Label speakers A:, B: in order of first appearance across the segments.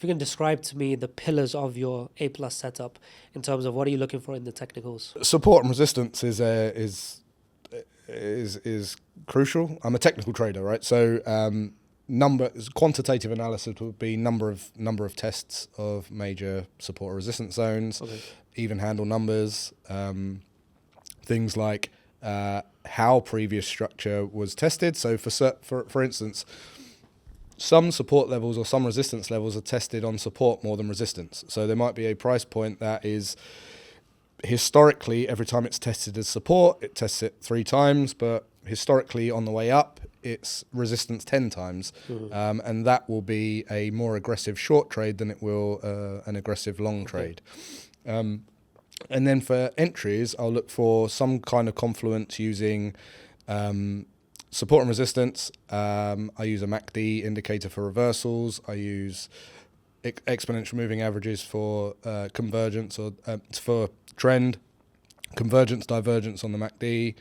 A: you can describe to me the pillars of your A plus setup in terms of what are you looking for in the technicals?
B: Support and resistance is crucial. I'm a technical trader, right? So quantitative analysis would be number of tests of major support or resistance zones, even handle numbers, things like how previous structure was tested. So for instance, some support levels or some resistance levels are tested on support more than resistance. So there might be a price point that is historically, every time it's tested as support, it tests it 3 times, but historically on the way up, it's resistance 10 times. And that will be a more aggressive short trade than it will an aggressive long trade. And then for entries, I'll look for some kind of confluence using support and resistance. I use a MACD indicator for reversals. I use exponential moving averages for convergence or for trend, convergence, divergence on the MACD.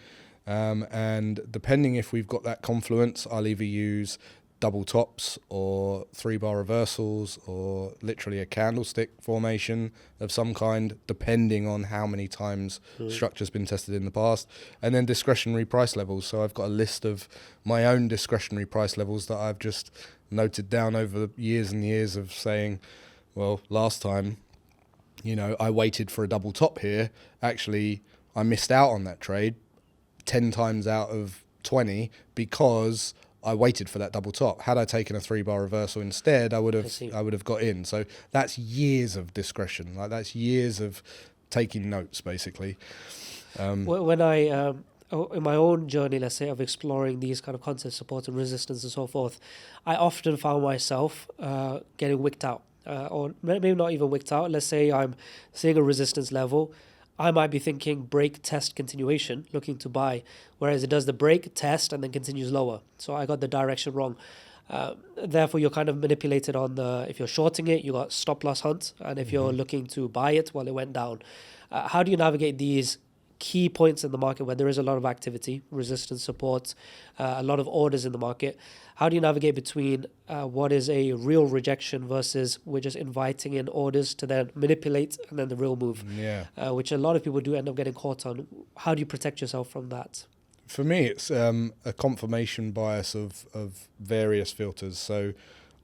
B: And depending if we've got that confluence, I'll either use double tops or 3-bar reversals or literally a candlestick formation of some kind, depending on how many times structure's been tested in the past. And then discretionary price levels. So I've got a list of my own discretionary price levels that I've just noted down over years and years of saying, well, last time, I waited for a double top here. Actually, I missed out on that trade 10 times out of 20 because I waited for that double top. Had I taken a 3-bar reversal instead, I would have got in. So that's years of discretion. Like that's years of taking notes, basically.
A: When I in my own journey, let's say, of exploring these kind of concepts, support and resistance and so forth, I often found myself getting wicked out. Or maybe not even wicked out. Let's say I'm seeing a resistance level. I might be thinking break, test, continuation, looking to buy, whereas it does the break, test, and then continues lower. So I got the direction wrong. Therefore, you're kind of manipulated on if you're shorting it, you got stop loss hunt, and if you're looking to buy it, well, it went down. How do you navigate these key points in the market where there is a lot of activity, resistance, support, a lot of orders in the market? How do you navigate between what is a real rejection versus we're just inviting in orders to then manipulate and then the real move, which a lot of people do end up getting caught on? How do you protect yourself from that?
B: For me, it's a confirmation bias of various filters. So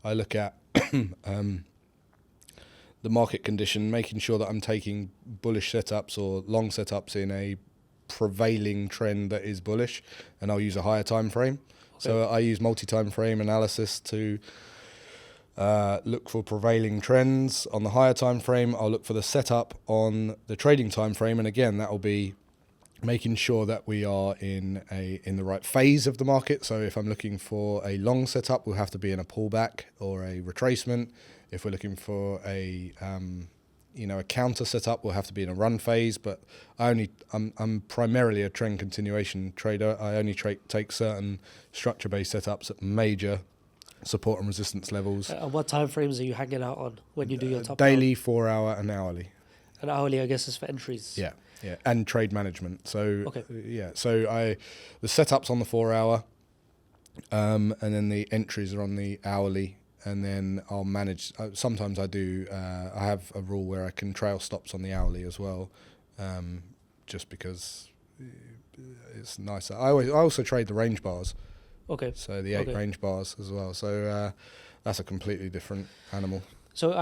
B: I look at the market condition, making sure that I'm taking bullish setups or long setups in a prevailing trend that is bullish, and I'll use a higher time frame. So I use multi-time frame analysis to look for prevailing trends. On the higher time frame, I'll look for the setup on the trading time frame, and again, that will be making sure that we are in the right phase of the market. So if I'm looking for a long setup, we'll have to be in a pullback or a retracement. If we're looking for a counter setup, we'll have to be in a run phase. But I'm primarily a trend continuation trader. I only take certain structure-based setups at major support and resistance levels.
A: What time frames are you hanging out on when you do your top
B: daily, 4-hour, and hourly.
A: And hourly, I guess, is for entries.
B: Yeah, and trade management. So the setup's on the 4-hour, and then the entries are on the hourly. And then I'll manage. Sometimes I do. I have a rule where I can trail stops on the hourly as well, just because it's nicer. I also trade the range bars.
A: Okay.
B: So the 8 range bars as well. So that's a completely different animal.
A: So